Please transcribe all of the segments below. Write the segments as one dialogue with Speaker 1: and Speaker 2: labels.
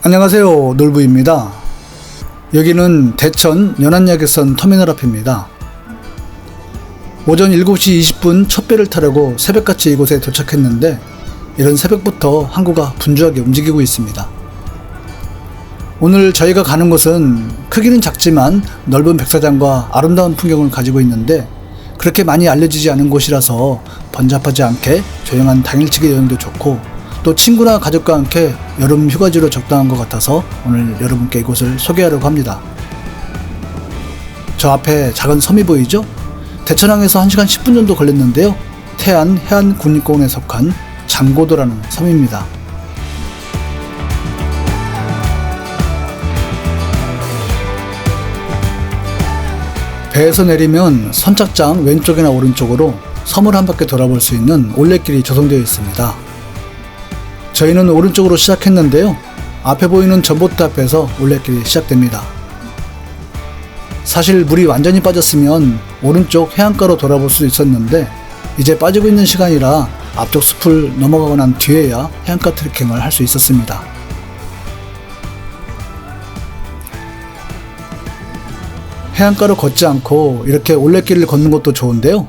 Speaker 1: 안녕하세요, 놀부입니다. 여기는 대천 연안야객선 터미널 앞입니다. 오전 7시 20분 첫 배를 타려고 새벽같이 이곳에 도착했는데 이런 새벽부터 항구가 분주하게 움직이고 있습니다. 오늘 저희가 가는 곳은 크기는 작지만 넓은 백사장과 아름다운 풍경을 가지고 있는데 그렇게 많이 알려지지 않은 곳이라서 번잡하지 않게 조용한 당일치기 여행도 좋고 또 친구나 가족과 함께 여름 휴가지로 적당한 것 같아서 오늘 여러분께 이곳을 소개하려고 합니다. 저 앞에 작은 섬이 보이죠? 대천항에서 1시간 10분 정도 걸렸는데요. 태안 해안국립공원에 속한 장고도라는 섬입니다. 배에서 내리면 선착장 왼쪽이나 오른쪽으로 섬을 한 바퀴 돌아볼 수 있는 올레길이 조성되어 있습니다. 저희는 오른쪽으로 시작했는데요. 앞에 보이는 전봇대 앞에서 올레길이 시작됩니다. 사실 물이 완전히 빠졌으면 오른쪽 해안가로 돌아볼 수 있었는데 이제 빠지고 있는 시간이라 앞쪽 숲을 넘어가고 난 뒤에야 해안가 트레킹을 할 수 있었습니다. 해안가로 걷지 않고 이렇게 올레길을 걷는 것도 좋은데요.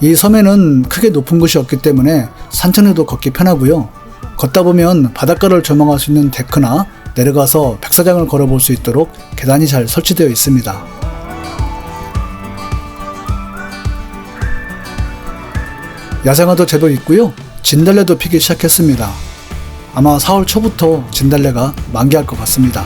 Speaker 1: 이 섬에는 크게 높은 곳이 없기 때문에 산천에도 걷기 편하고요. 걷다 보면 바닷가를 조망할 수 있는 데크나 내려가서 백사장을 걸어볼 수 있도록 계단이 잘 설치되어 있습니다. 야생화도 제법 있고요. 진달래도 피기 시작했습니다. 아마 4월 초부터 진달래가 만개할 것 같습니다.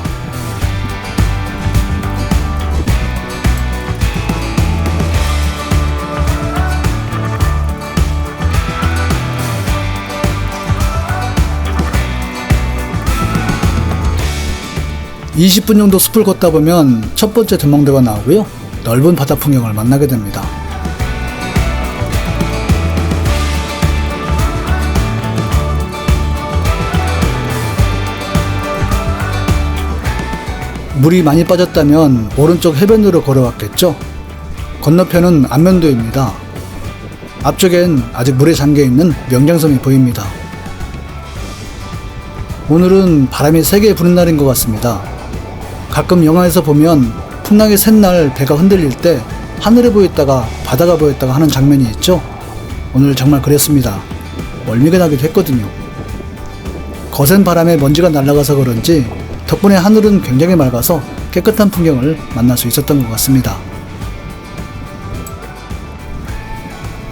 Speaker 1: 이 20분 정도 숲을 걷다 보면 첫 번째 전망대가 나오고요. 넓은 바다 풍경을 만나게 됩니다. 물이 많이 빠졌다면 오른쪽 해변으로 걸어왔겠죠. 건너편은 안면도입니다. 앞쪽엔 아직 물에 잠겨있는 명장섬이 보입니다. 오늘은 바람이 세게 부는 날인 것 같습니다. 가끔 영화에서 보면 풍랑이 센 날 배가 흔들릴 때 하늘에 보였다가 바다가 보였다가 하는 장면이 있죠. 오늘 정말 그랬습니다. 멀미가 나기도 했거든요. 거센 바람에 먼지가 날아가서 그런지 덕분에 하늘은 굉장히 맑아서 깨끗한 풍경을 만날 수 있었던 것 같습니다.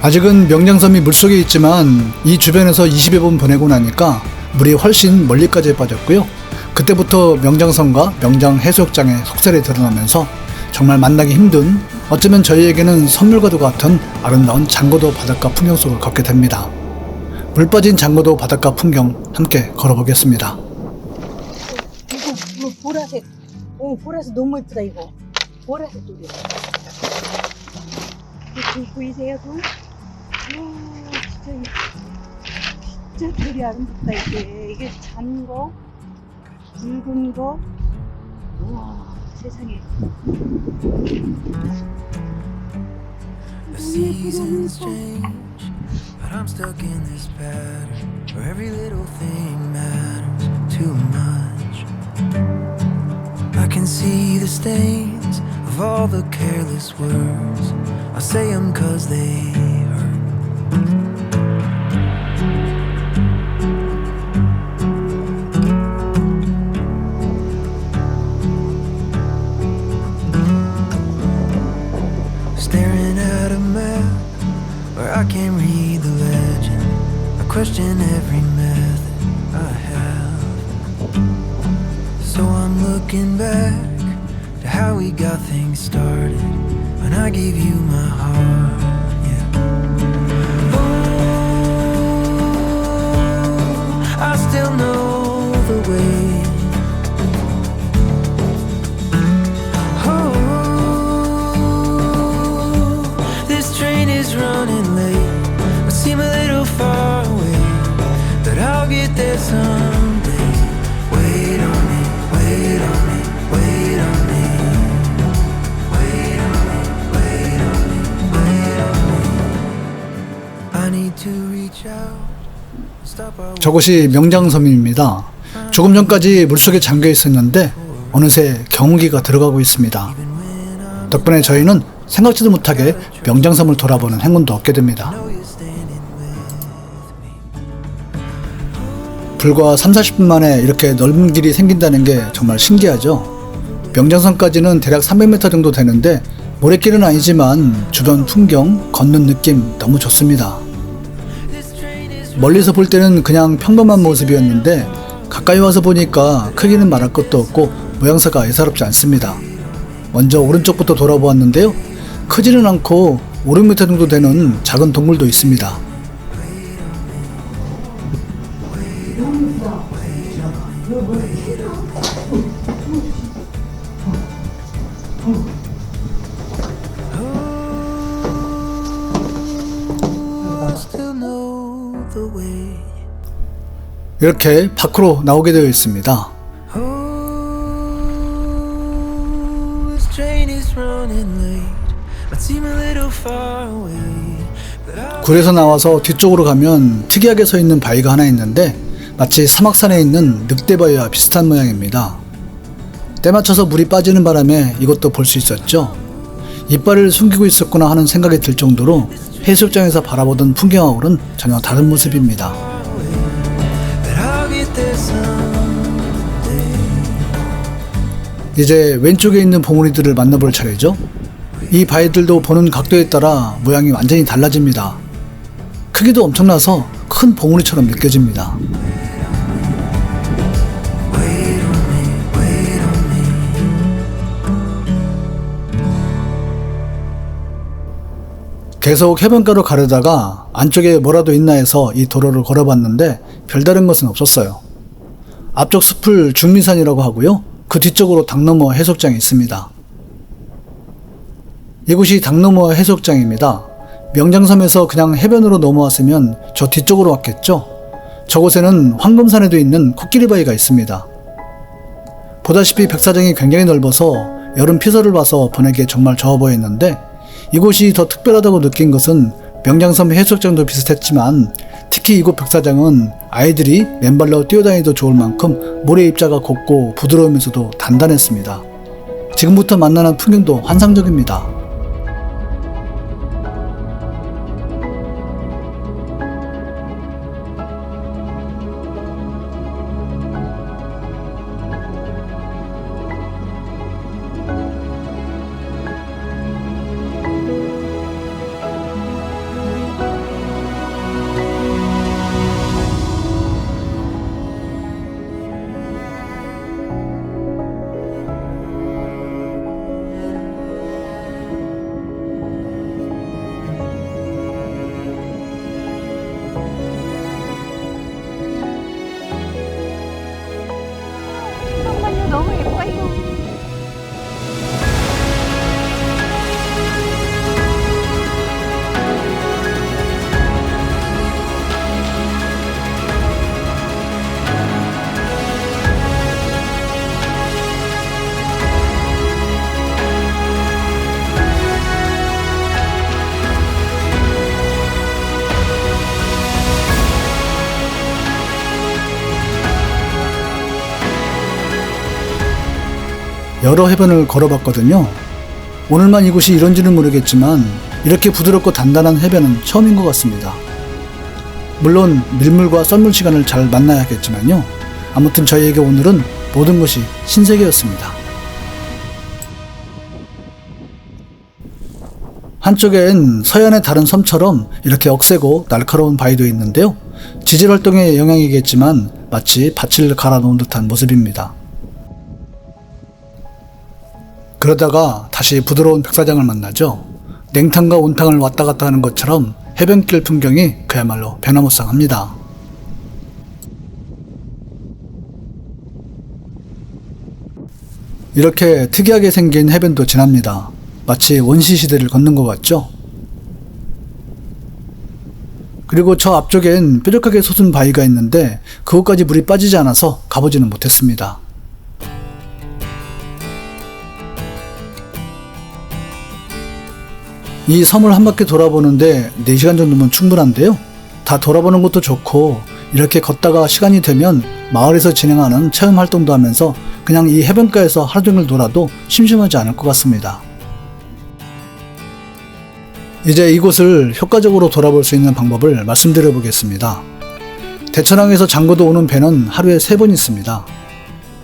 Speaker 1: 아직은 명장섬이 물속에 있지만 이 주변에서 20여 번 보내고 나니까 물이 훨씬 멀리까지 빠졌고요. 그때부터 명장섬과 명장해수욕장의 속살이 드러나면서 정말 만나기 힘든, 어쩌면 저희에게는 선물과도 같은 아름다운 장고도 바닷가 풍경 속을 걷게 됩니다. 물 빠진 장고도 바닷가 풍경 함께 걸어보겠습니다.
Speaker 2: 이거 보라색, 보라색 너무 예쁘다 이거. 보라색 돌이. 이거 보이세요 돌? 진짜 돌이 아름답다 이게 잔 거. 붉은 거, 우와 세상에.
Speaker 3: The seasons change, but I'm stuck in this pattern where every little thing matters too much. I can see the stains of all the careless words. I say them 'cause they hurt. Staring at a map where I can't read the legend. I question every method I have. So I'm looking back to how we got things started when I gave you my heart, yeah. Oh, I still know the way. Running late, I seem a little far away, but I'll get there someday. Wait on me, wait on me, wait on me. Wait on me, wait on me, wait on me. I need to reach out.
Speaker 1: 저곳이 명장섬입니다. 조금 전까지 물속에 잠겨 있었는데 어느새 경운기가 들어가고 있습니다. 덕분에 저희는 생각지도 못하게 명장섬을 돌아보는 행운도 얻게 됩니다. 불과 30-40분 만에 이렇게 넓은 길이 생긴다는 게 정말 신기하죠. 명장섬까지는 대략 300m 정도 되는데 모래길은 아니지만 주변 풍경, 걷는 느낌 너무 좋습니다. 멀리서 볼 때는 그냥 평범한 모습이었는데 가까이 와서 보니까 크기는 말할 것도 없고 모양새가 예사롭지 않습니다. 먼저 오른쪽부터 돌아보았는데요. 크지는 않고 5-6m 정도 되는 작은 동물도 있습니다.
Speaker 3: Still know the way.
Speaker 1: 이렇게 밖으로 나오게 되어 있습니다.
Speaker 3: Oh, this train is running late. Might seem a little far away, but I
Speaker 1: 굴에서 나와서 뒤쪽으로 가면 특이하게 서 있는 바위가 하나 있는데 마치 사막산에 있는 늑대바위와 비슷한 모양입니다. 때 맞춰서 물이 빠지는 바람에 이것도 볼 수 있었죠. 이빨을 숨기고 있었구나 하는 생각이 들 정도로 해수욕장에서 바라보던 풍경하고는 전혀 다른 모습입니다.
Speaker 3: that I'll get there someday.
Speaker 1: 이제 왼쪽에 있는 봉우리들을 만나볼 차례죠. 이 바위들도 보는 각도에 따라 모양이 완전히 달라집니다. 크기도 엄청나서 큰 봉우리처럼 느껴집니다.
Speaker 3: Wait on me, wait on me.
Speaker 1: 계속 해변가로 가려다가 안쪽에 뭐라도 있나 해서 이 도로를 걸어봤는데 별다른 것은 없었어요. 앞쪽 숲을 중미산이라고 하고요. 그 뒤쪽으로 당너머 해수욕장이 있습니다. 이곳이 당너머 해수욕장입니다. 명장섬에서 그냥 해변으로 넘어왔으면 저 뒤쪽으로 왔겠죠. 저곳에는 황금산에도 있는 코끼리바위가 있습니다. 보다시피 백사장이 굉장히 넓어서 여름 피서를 봐서 보내기에 정말 좋아 보였는데 이곳이 더 특별하다고 느낀 것은 명장섬 해수욕장도 비슷했지만 특히 이곳 백사장은 아이들이 맨발로 뛰어다니도 좋을 만큼 모래 입자가 곱고 부드러우면서도 단단했습니다. 지금부터 만나는 풍경도 환상적입니다.
Speaker 2: 잠깐만요, 너무 예뻐요.
Speaker 1: 여러 해변을 걸어봤거든요. 오늘만 이곳이 이런지는 모르겠지만 이렇게 부드럽고 단단한 해변은 처음인 것 같습니다. 물론 밀물과 썰물 시간을 잘 만나야겠지만요. 아무튼 저희에게 오늘은 모든 것이 신세계였습니다. 한쪽엔 서해안의 다른 섬처럼 이렇게 억세고 날카로운 바위도 있는데요. 지질 활동의 영향이겠지만 마치 밭을 갈아 놓은 듯한 모습입니다. 그러다가 다시 부드러운 백사장을 만나죠. 냉탕과 온탕을 왔다 갔다 하는 것처럼 해변길 풍경이 그야말로 변화무쌍합니다. 이렇게 특이하게 생긴 해변도 지납니다. 마치 원시시대를 걷는 것 같죠? 그리고 저 앞쪽엔 뾰족하게 솟은 바위가 있는데 그곳까지 물이 빠지지 않아서 가보지는 못했습니다. 이 섬을 한 바퀴 돌아보는데 4시간 정도면 충분한데요. 다 돌아보는 것도 좋고 이렇게 걷다가 시간이 되면 마을에서 진행하는 체험 활동도 하면서 그냥 이 해변가에서 하루 종일 놀아도 심심하지 않을 것 같습니다. 이제 이곳을 효과적으로 돌아볼 수 있는 방법을 말씀드려 보겠습니다. 대천항에서 장고도 오는 배는 하루에 3번 있습니다.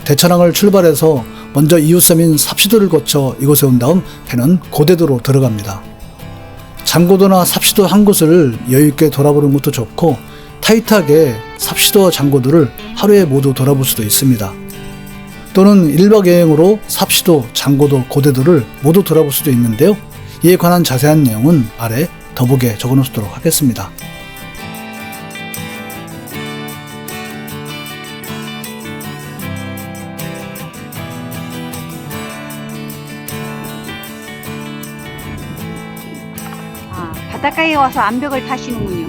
Speaker 1: 대천항을 출발해서 먼저 이웃섬인 삽시도를 거쳐 이곳에 온 다음 배는 고대도로 들어갑니다. 장고도나 삽시도 한 곳을 여유있게 돌아보는 것도 좋고 타이트하게 삽시도와 장고도를 하루에 모두 돌아볼 수도 있습니다. 또는 1박 여행으로 삽시도, 장고도, 고대도를 모두 돌아볼 수도 있는데요. 이에 관한 자세한 내용은 아래 더보기에 적어놓도록 하겠습니다.
Speaker 2: 바닷가에 와서 암벽을 타시는군요.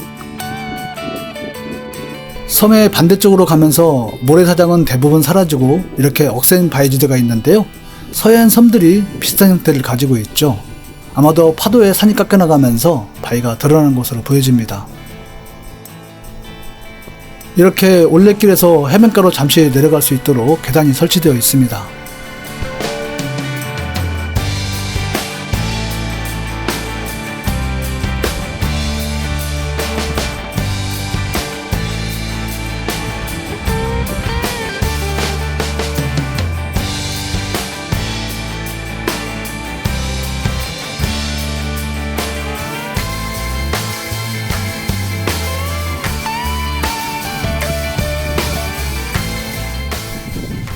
Speaker 1: 섬의 반대쪽으로 가면서 모래사장은 대부분 사라지고 이렇게 억센 바위지대가 있는데요. 서해안 섬들이 비슷한 형태를 가지고 있죠. 아마도 파도에 산이 깎여나가면서 바위가 드러나는 것으로 보여집니다. 이렇게 올레길에서 해변가로 잠시 내려갈 수 있도록 계단이 설치되어 있습니다.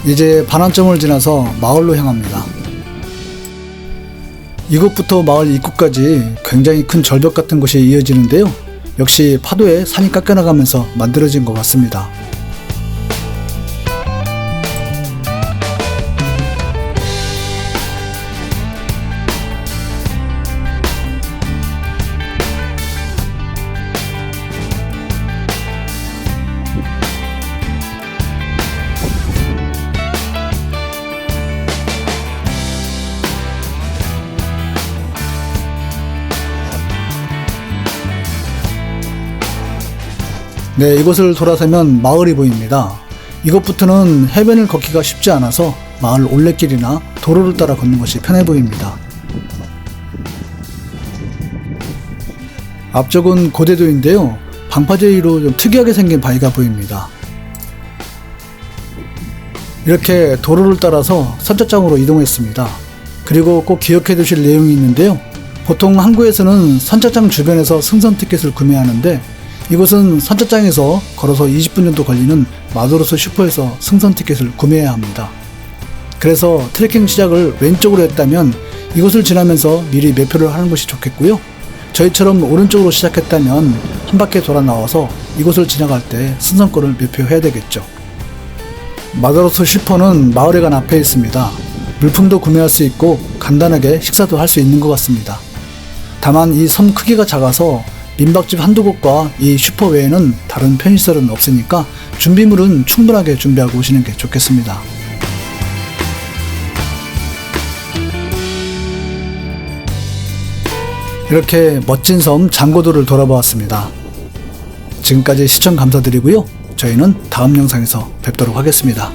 Speaker 1: 이제 반환점을 지나서 마을로 향합니다. 이곳부터 마을 입구까지 굉장히 큰 절벽 같은 곳이 이어지는데요. 역시 파도에 산이 깎여나가면서 만들어진 것 같습니다. 네, 이곳을 돌아서면 마을이 보입니다. 이곳부터는 해변을 걷기가 쉽지 않아서 마을 올레길이나 도로를 따라 걷는 것이 편해 보입니다. 앞쪽은 고대도인데요. 방파제이로 좀 특이하게 생긴 바위가 보입니다. 이렇게 도로를 따라서 선착장으로 이동했습니다. 그리고 꼭 기억해 두실 내용이 있는데요. 보통 항구에서는 선착장 주변에서 승선 티켓을 구매하는데 이곳은 선착장에서 걸어서 20분 정도 걸리는 마도로스 슈퍼에서 승선 티켓을 구매해야 합니다. 그래서 트레킹 시작을 왼쪽으로 했다면 이곳을 지나면서 미리 매표를 하는 것이 좋겠고요. 저희처럼 오른쪽으로 시작했다면 한 바퀴 돌아 나와서 이곳을 지나갈 때 승선권을 매표해야 되겠죠. 마도로스 슈퍼는 마을회관 앞에 있습니다. 물품도 구매할 수 있고 간단하게 식사도 할 수 있는 것 같습니다. 다만 이 섬 크기가 작아서 민박집 한두 곳과 이 슈퍼 외에는 다른 편의시설은 없으니까 준비물은 충분하게 준비하고 오시는 게 좋겠습니다. 이렇게 멋진 섬 장고도를 돌아보았습니다. 지금까지 시청 감사드리고요. 저희는 다음 영상에서 뵙도록 하겠습니다.